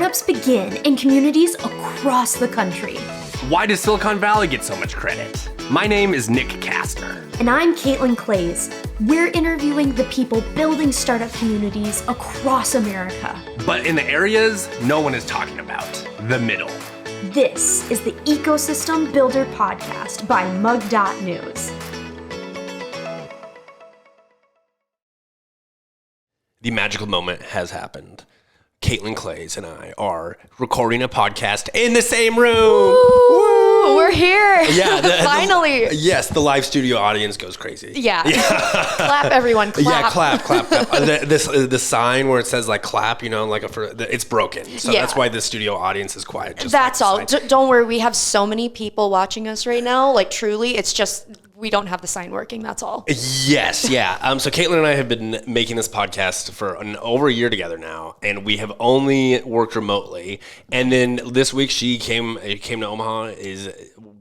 startups begin in communities across the country. Why does Silicon Valley get so much credit? My name is Nick Kastner. And I'm Kaitlyn Clays. We're interviewing the people building startup communities across America. But in the areas no one is talking about, the middle. This is the Ecosystem Builder Podcast by mug.news. The magical moment has happened. Kaitlyn Clays and I are recording a podcast in the same room. Woo! We're here. Yeah, finally. Yes, the live studio audience goes crazy. Yeah. Clap, everyone. Clap. Yeah, clap. The sign where it says like clap, you know, it's broken. So that's why the studio audience is quiet. That's all. Don't worry. We have so many people watching us right now. Like truly, it's just we don't have the sign working. That's all. Yes, yeah. So Kaitlyn and I have been making this podcast for over a year together now, and we have only worked remotely. And then this week she came to Omaha, is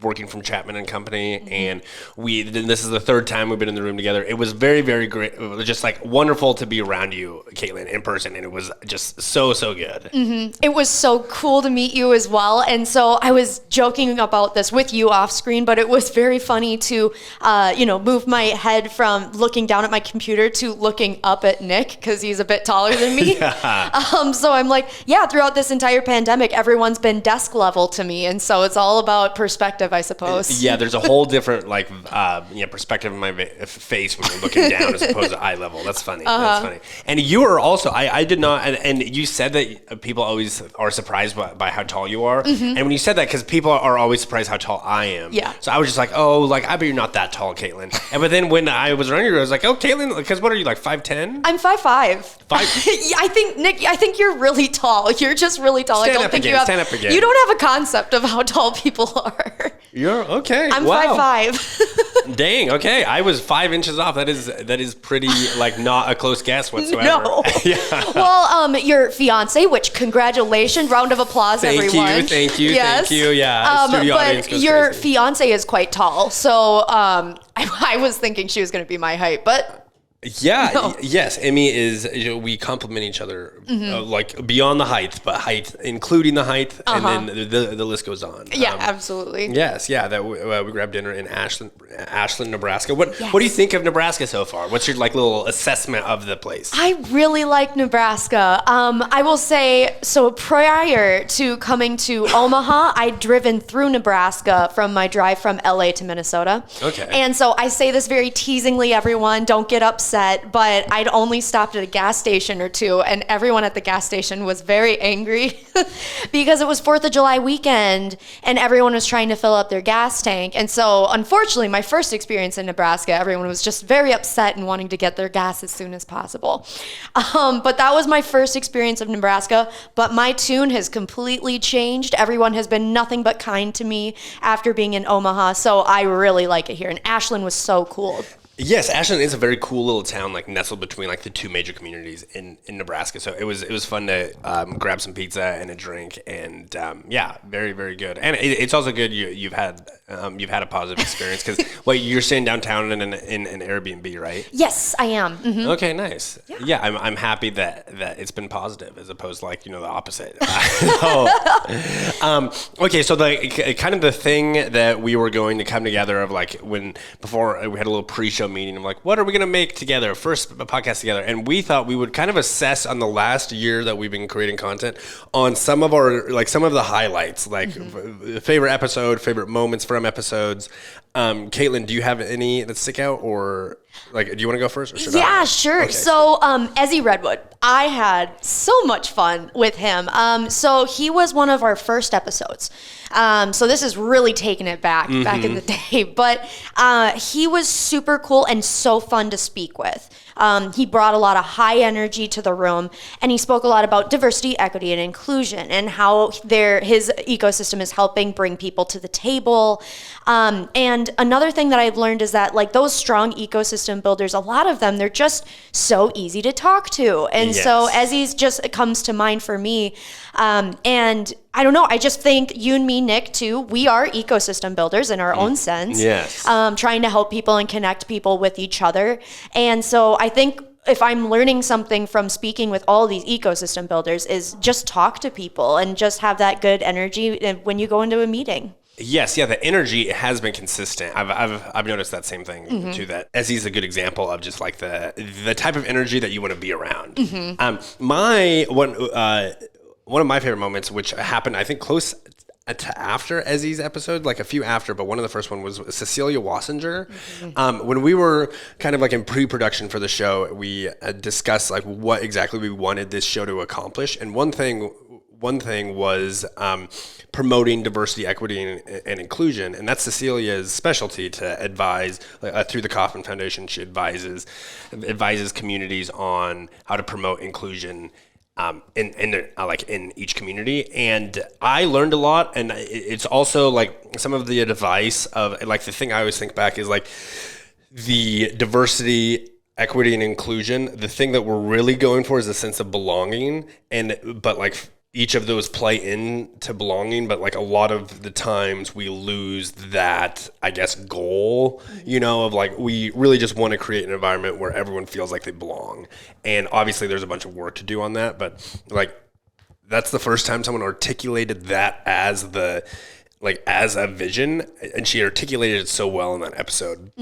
working from Chapman and Company, and this is the third time we've been in the room together. It was very, very great. It was just like wonderful to be around you, Kaitlyn, in person, and it was just so good. Mm-hmm. It was so cool to meet you as well. And so I was joking about this with you off screen, but it was very funny to move my head from looking down at my computer to looking up at Nick because he's a bit taller than me. So I'm like, throughout this entire pandemic, everyone's been desk level to me. And so it's all about perspective, I suppose. Yeah, there's a whole different perspective in my face when you're looking down as opposed to eye level. That's funny. That's funny. And you are also, I did not, and you said that people always are surprised by how tall you are. Mm-hmm. And when you said that, because people are always surprised how tall I am. Yeah. So I was just like, I bet you're not that tall, Kaitlyn. But then when I was around you, I was like, oh, Kaitlyn, because what are you, like 5'10"? I'm 5'5". I think, Nick, you're really tall. You're just really tall. Stand up again. You don't have a concept of how tall people are. You're okay. I'm 5'5". Dang, okay. I was 5 inches off. That is pretty, not a close guess whatsoever. No. Yeah. Well, your fiance, which congratulations, round of applause, everyone. Thank you. Yes. Thank you. Yeah. Studio audience goes your crazy. fiance is quite tall, so I was thinking she was going to be my height, but. Yeah. No. Yes. Emmy is. We complement each other, beyond the height, but height, including the height, and then the list goes on. Yeah, absolutely. Yes. Yeah. That we grabbed dinner in Ashland, Nebraska. What do you think of Nebraska so far? What's your little assessment of the place? I really like Nebraska. I will say, so prior to coming to Omaha, I'd driven through Nebraska from my drive from LA to Minnesota. Okay. And so I say this very teasingly, everyone, don't get upset, but I'd only stopped at a gas station or two, and everyone at the gas station was very angry because it was 4th of July weekend and everyone was trying to fill up their gas tank. And so unfortunately, my first experience in Nebraska, everyone was just very upset and wanting to get their gas as soon as possible. But that was my first experience of Nebraska, but my tune has completely changed. Everyone has been nothing but kind to me after being in Omaha, so I really like it here. And Ashland was so cool. Yes, Ashland is a very cool little town, nestled between the two major communities in Nebraska. So it was fun to grab some pizza and a drink, and very, very good. And it's also good you've had a positive experience because you're staying downtown in an Airbnb, right? Yes, I am. Mm-hmm. Okay, nice. Yeah, I'm happy that it's been positive as opposed to the opposite. Okay, so the thing that we were going to come together of before we had a little pre-show meeting. I'm like, what are we going to make together? First podcast together. And we thought we would kind of assess on the last year that we've been creating content on some of our, some of the highlights, favorite episode, favorite moments from episodes. Kaitlyn, do you have any that stick out, or do you want to go first? Or should I? Yeah, sure. Okay. So, Ezzy Redwood, I had so much fun with him. So he was one of our first episodes. So this is really taking it back in the day, but he was super cool and so fun to speak with. He brought a lot of high energy to the room, and he spoke a lot about diversity, equity, and inclusion, and how his ecosystem is helping bring people to the table. And another thing that I've learned is that those strong ecosystem builders, a lot of them, they're just so easy to talk to. And so Ezzy's just comes to mind for me. And I don't know, I just think you and me, Nick, too, we are ecosystem builders in our own sense. Yes. Trying to help people and connect people with each other. And so I think if I'm learning something from speaking with all these ecosystem builders, is just talk to people and just have that good energy when you go into a meeting. Yes, yeah, the energy has been consistent. I've noticed that same thing too. That Ezzy's a good example of just like the type of energy that you want to be around. One of my favorite moments, which happened, I think, close to after Ezzy's episode, like a few after, but one of the first one was Cecilia Wassinger. When we were kind of like in pre-production for the show, we discussed like what exactly we wanted this show to accomplish, and one thing was promoting diversity, equity, and inclusion, and that's Cecilia's specialty to advise. Through the Kauffman Foundation, she advises communities on how to promote inclusion in each community. And I learned a lot, and it's also like some of the advice of like the thing I always think back is like the diversity, equity, and inclusion. The thing that we're really going for is a sense of belonging, but like each of those play into belonging, but like a lot of the times we lose that, I guess, goal, of like, we really just want to create an environment where everyone feels like they belong. And obviously there's a bunch of work to do on that, but like, that's the first time someone articulated that as as a vision, and she articulated it so well in that episode.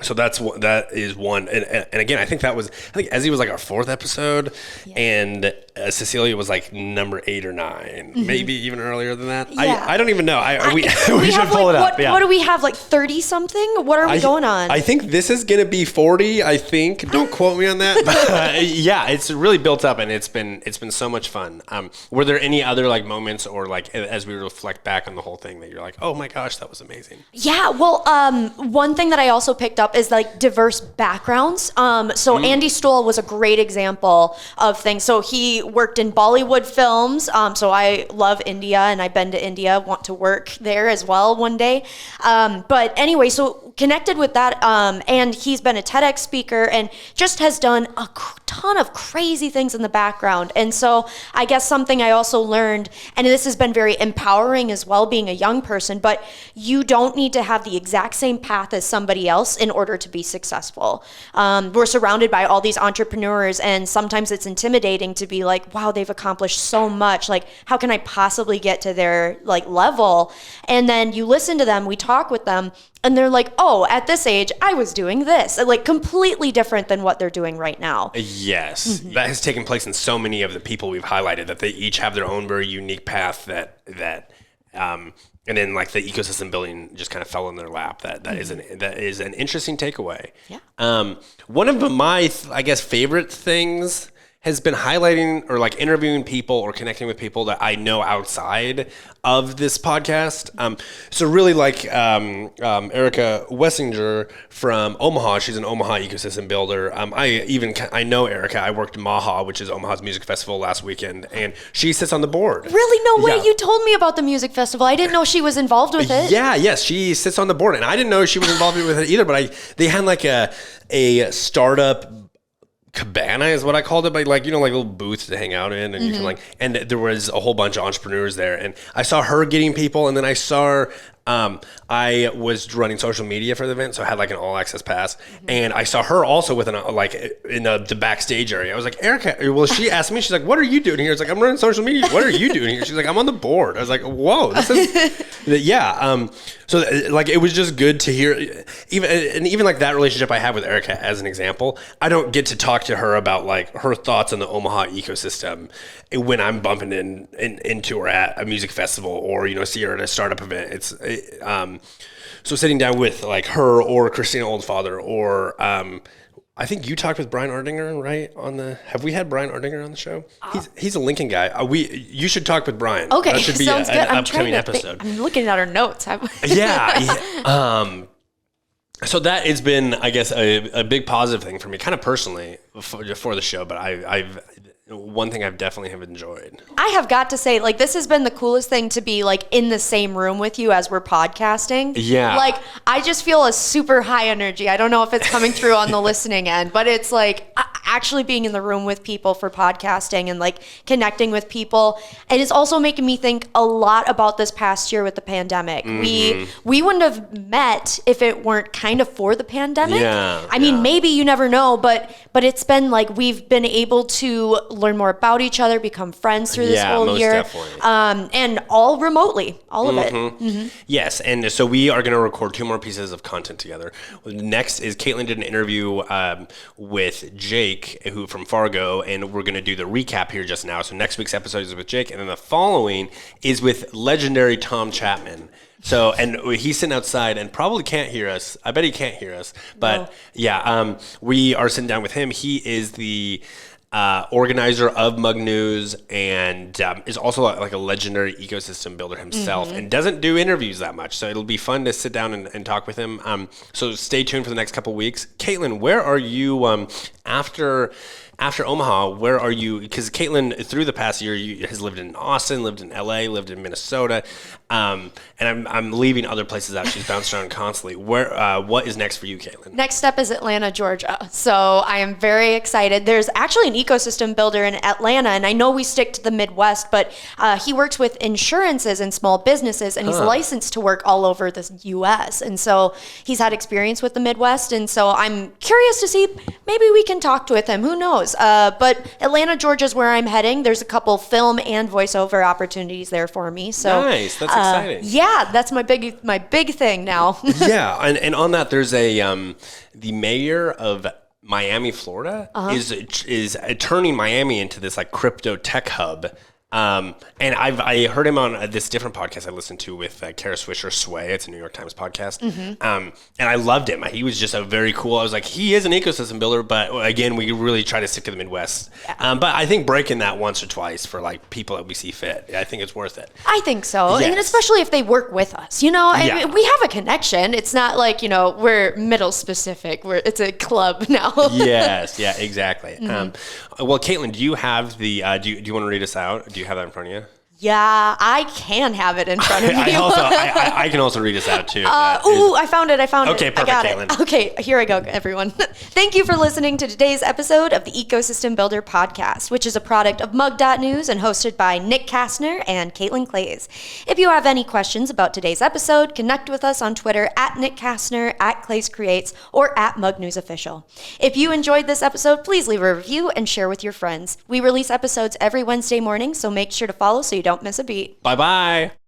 So that is one, and again, I think Ezzy was like our 4th episode, and Cecilia was like number 8 or 9, maybe even earlier than that. Yeah. I don't even know. We should pull it up. What do we have, like 30 something? What are we going on? I think this is gonna be 40. I think. Don't quote me on that. But yeah, it's really built up, and it's been so much fun. Were there any other like moments or like as we reflect back on the whole thing that you're like, oh my gosh, that was amazing? Yeah. Well, one thing that I also picked up is like diverse backgrounds. So Andy Stoll was a great example of things. So he worked in Bollywood films. So I love India, and I've been to India, want to work there as well one day. But anyway, so connected with that, and he's been a TEDx speaker and just has done a ton of crazy things in the background. And so I guess something I also learned, and this has been very empowering as well, being a young person, but you don't need to have the exact same path as somebody else in order to be successful. We're surrounded by all these entrepreneurs, and sometimes it's intimidating to be like, wow, they've accomplished so much. Like, how can I possibly get to their like level? And then you listen to them, we talk with them, and they're like, oh, at this age, I was doing this. Like, completely different than what they're doing right now. Yes. That has taken place in so many of the people we've highlighted, that they each have their own very unique path that and then like the ecosystem building just kind of fell in their lap. That is an interesting takeaway. Yeah. One of my, I guess, favorite things has been highlighting or like interviewing people or connecting with people that I know outside of this podcast. So really like Erica Wessinger from Omaha. She's an Omaha ecosystem builder. I know Erica. I worked in Maha, which is Omaha's music festival, last weekend, and she sits on the board. Really? No way. Yeah. You told me about the music festival. I didn't know she was involved with it. Yes, she sits on the board, and I didn't know she was involved with it either. But they had like a startup cabana is what I called it, but like, like little booths to hang out in, and you can like, and there was a whole bunch of entrepreneurs there, and I saw her getting people, and then I saw I was running social media for the event, so I had like an all access pass, and I saw her also with the backstage area. I was like, Erica, well, she asked me, she's like, what are you doing here? It's like, I'm running social media. What are you doing here? She's like, I'm on the board. I was like, whoa, this is, yeah. So like, it was just good to hear, even like that relationship I have with Erica as an example. I don't get to talk to her about like her thoughts on the Omaha ecosystem when I'm bumping into her at a music festival or, see her at a startup event. So sitting down with like her or Christina Oldfather or I think you talked with Brian Ardinger, right? Have we had Brian Ardinger on the show? He's a Lincoln guy. You should talk with Brian. Okay, that should be sounds good. an upcoming episode. I'm looking at our notes. Yeah. So that has been, I guess, a big positive thing for me, kind of personally for the show. But I've one thing I've definitely have enjoyed. I have got to say, like, this has been the coolest thing to be like in the same room with you as we're podcasting. Yeah. Like, I just feel a super high energy. I don't know if it's coming through on the listening end, but it's like, actually being in the room with people for podcasting and like connecting with people. It is also making me think a lot about this past year with the pandemic. We wouldn't have met if it weren't kind of for the pandemic. I mean, maybe, you never know, but it's been like we've been able to learn more about each other, become friends through this whole year. Definitely. And all remotely, all of it. Yes, and so we are going to record 2 more pieces of content together. Next is Kaitlyn did an interview with Jake, who from Fargo, and we're going to do the recap here just now. So next week's episode is with Jake, and then the following is with legendary Tom Chapman. So, and he's sitting outside and probably can't hear us. I bet he can't hear us. But we are sitting down with him. He is the organizer of Mug News and is also like a legendary ecosystem builder himself and doesn't do interviews that much. So it'll be fun to sit down and talk with him. So stay tuned for the next couple of weeks. Kaitlyn, where are you after Omaha? Where are you? Because Kaitlyn, through the past year, has lived in Austin, lived in LA, lived in Minnesota, and I'm leaving other places out. She's bounced around constantly. What is next for you, Kaitlyn? Next step is Atlanta, Georgia. So I am very excited. There's actually an ecosystem builder in Atlanta, and I know we stick to the Midwest, but he works with insurances and small businesses, and he's licensed to work all over the U.S. And so he's had experience with the Midwest, and so I'm curious to see, maybe we can talk with him. Who knows? But Atlanta, Georgia is where I'm heading. There's a couple film and voiceover opportunities there for me. So nice. That's exciting. Yeah, that's my big thing now. Yeah, and on that, there's the mayor of Miami, Florida, is turning Miami into this like crypto tech hub. And I heard him on this different podcast I listened to with Kara Swisher Sway. It's a New York Times podcast. And I loved him. He was just a very cool. I was like, he is an ecosystem builder, but again, we really try to stick to the Midwest. But I think breaking that once or twice for like people that we see fit, I think it's worth it. I think so. Yes. And especially if they work with us, I mean, we have a connection. It's not like, we're middle specific. It's a club now. Yes. Yeah, exactly. Well, Kaitlyn, do you have do you want to read us out? Do you have that in front of you? Yeah, I can have it in front of me. I can also read us out too. I found it. Okay, perfect, I got Kaitlyn. it. Okay, here I go, everyone. Thank you for listening to today's episode of the Ecosystem Builder Podcast, which is a product of mug.news and hosted by Nick Kastner and Caitlin Clays. If you have any questions about today's episode, connect with us on Twitter at Nick Kastner, at Clays Creates, or at Mug News Official. If you enjoyed this episode, please leave a review and share with your friends. We release episodes every Wednesday morning, so make sure to follow so you don't miss a beat. Bye-bye.